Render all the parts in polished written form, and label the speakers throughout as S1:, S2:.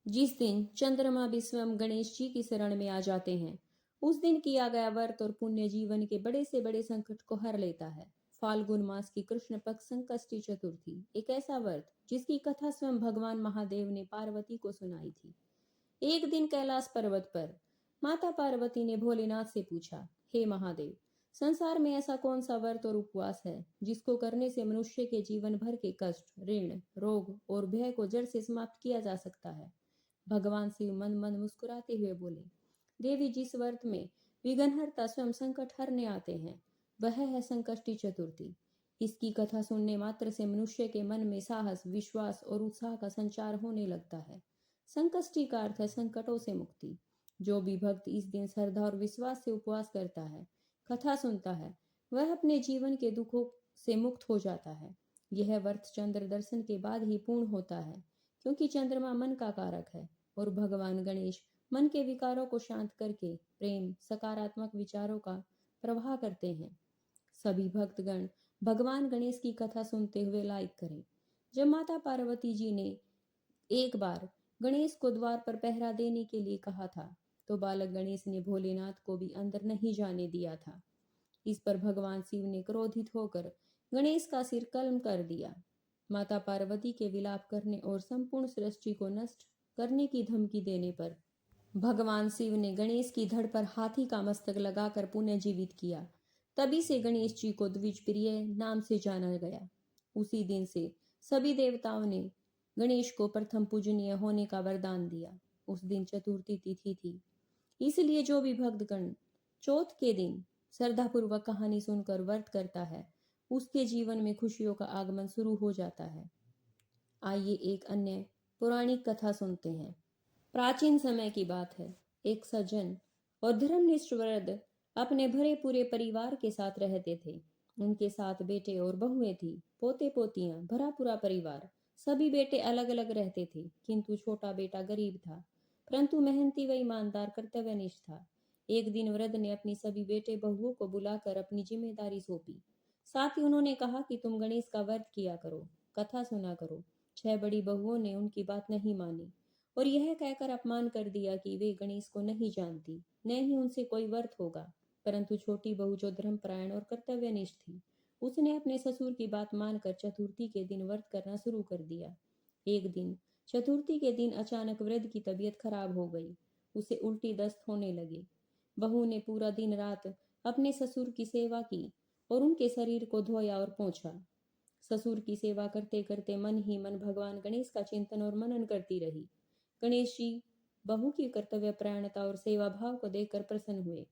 S1: जिस दिन चंद्रमा भी स्वयं गणेश जी की शरण में आ जाते हैं, उस दिन किया गया व्रत और पुण्य जीवन के बड़े से बड़े संकट को हर लेता है। फाल्गुन मास की कृष्ण पक्ष संकष्टी चतुर्थी एक ऐसा व्रत जिसकी कथा स्वयं भगवान महादेव ने पार्वती को सुनाई थी। एक दिन कैलाश पर्वत पर माता पार्वती ने भोलेनाथ से पूछा, हे महादेव, संसार में ऐसा कौन सा व्रत और उपवास है जिसको करने से मनुष्य के जीवन भर के कष्ट, ऋण, रोग और भय को जड़ से समाप्त किया जा सकता है। भगवान शिव मन मन मुस्कुराते हुए बोले, देवी, जिस व्रत में विघ्नहर्ता स्वयं संकट हरने आते हैं, वह है संकष्टी चतुर्थी। इसकी कथा सुनने मात्र से मनुष्य के मन में साहस, विश्वास और उत्साह का संचार होने लगता है। संकष्टी का अर्थ है संकटों से मुक्ति। जो भी भक्त इस दिन श्रद्धा और विश्वास से उपवास करता है, कथा सुनता है, वह अपने जीवन के दुखों से मुक्त हो जाता है। यह व्रत चंद्र दर्शन के बाद ही पूर्ण होता है, क्योंकि चंद्रमा मन का कारक है और भगवान गणेश मन के विकारों को शांत करके प्रेम, सकारात्मक विचारों का प्रवाह करते हैं। सभी भक्तगण भगवान गणेश की कथा सुनते हुए लाइक करें। जब माता पार्वती जी ने एक बार गणेश को द्वार पर पहरा देने के लिए कहा था, तो बालक गणेश ने भोलेनाथ को भी अंदर नहीं जाने दिया था। इस पर भगवान शिव ने क्रोधित होकर गणेश का सिर कलम कर दिया। माता पार्वती के विलाप करने और संपूर्ण सृष्टि को नष्ट करने की धमकी देने पर भगवान शिव ने गणेश की धड़ पर हाथी का मस्तक लगाकर पुनर्जीवित किया। तभी से गणेश जी को द्विजप्रिय नाम से जाना गया। उसी दिन से सभी देवताओं ने गणेश को प्रथम पूजनीय होने का वरदान दिया। उस दिन चतुर्थी तिथि थी, इसलिए जो भी भक्तगण चौथ के दिन श्रद्धापूर्वक कहानी सुनकर व्रत करता है, उसके जीवन में खुशियों का आगमन शुरू हो जाता है। आइए एक अन्य पौराणिक कथा सुनते हैं। प्राचीन समय की बात है। एक सज्जन और धर्मनिष्ठ वृद्ध अपने भरे पूरे परिवार के साथ रहते थे। उनके साथ बेटे और बहुएं थी, पोते पोतियां, भरा पूरा परिवार। सभी बेटे अलग अलग रहते थे, किंतु छोटा बेटा गरीब था, परंतु मेहनती व ईमानदार, कर्तव्यनिष्ठ था। एक दिन वृद्ध ने अपनी सभी बेटे बहुओं को बुलाकर अपनी जिम्मेदारी सौंपी। साथ ही उन्होंने कहा कि तुम गणेश का व्रत किया करो, कथा सुना करो। 6 बड़ी बहुओं ने उनकी बात नहीं मानी और यह कहकर अपमान कर दिया कि वे गणेश को नहीं जानती, न ही उनसे कोई व्रत होगा। परंतु छोटी बहू, जो धर्मपरायण और कर्तव्यनिष्ठ थी, उसने अपने ससुर की बात मानकर चतुर्थी के दिन व्रत करना शुरू कर दिया। एक दिन चतुर्थी के दिन अचानक वृद्ध की तबीयत खराब हो गई। उसे उल्टी दस्त होने लगी। बहू ने पूरा दिन रात अपने ससुर की सेवा की और उनके शरीर को धोया और पोंछा। ससुर की सेवा करते करते मन ही मन भगवान गणेश का चिंतन और मनन करती रही। गणेश जी बहू की कर्तव्य परायणता और सेवा भाव को देखकर प्रसन्न हुए।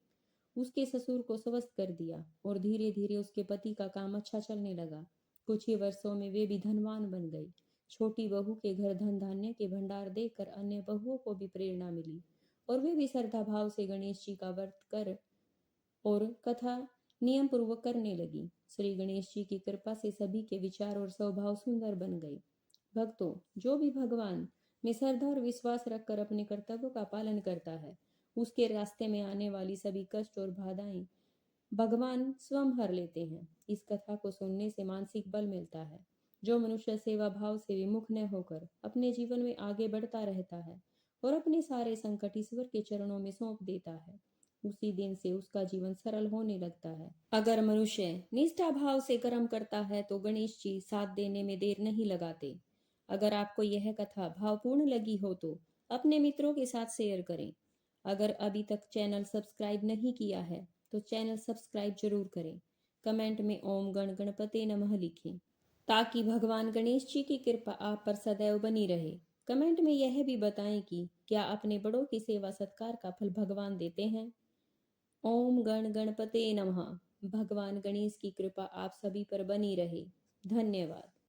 S1: उसके ससुर को स्वस्थ कर दिया और धीरे धीरे उसके पति का काम अच्छा चलने लगा। कुछ ही वर्षों में वे भी धनवान बन गई। छोटी बहू के घर धन धान्य के भंडार देखकर अन्य बहुओं को भी प्रेरणा मिली और वे भी श्रद्धा भाव से गणेश जी का व्रत कर और कथा नियम पूर्वक करने लगी। श्री गणेश जी की कृपा से सभी के विचार और स्वभाव सुंदर बन गए। भक्तों, जो भी भगवान में श्रद्धा और विश्वास रखकर अपने कर्तव्यों का पालन करता है, उसके रास्ते में आने वाली सभी कष्ट और बाधाएं भगवान स्वयं हर लेते हैं। इस कथा को सुनने से मानसिक बल मिलता है। जो मनुष्य सेवा भाव से विमुख न होकर अपने जीवन में आगे बढ़ता रहता है और अपने सारे संकट ईश्वर के चरणों में सौंप देता है, उसी दिन से उसका जीवन सरल होने लगता है। अगर मनुष्य निष्ठा भाव से कर्म करता है तो गणेश जी साथ देने में देर नहीं लगाते। अगर आपको यह कथा भावपूर्ण लगी हो तो अपने मित्रों के साथ शेयर करें। अगर अभी तक चैनल सब्सक्राइब नहीं किया है तो चैनल सब्सक्राइब जरूर करें। कमेंट में ओम गण गणपते नमः लिखें ताकि भगवान गणेश जी की कृपा आप पर सदैव बनी रहे। कमेंट में यह भी बताएं कि क्या अपने बड़ों की सेवा सत्कार का फल भगवान देते हैं। ओम गण गणपते नमः। भगवान गणेश की कृपा आप सभी पर बनी रहे। धन्यवाद।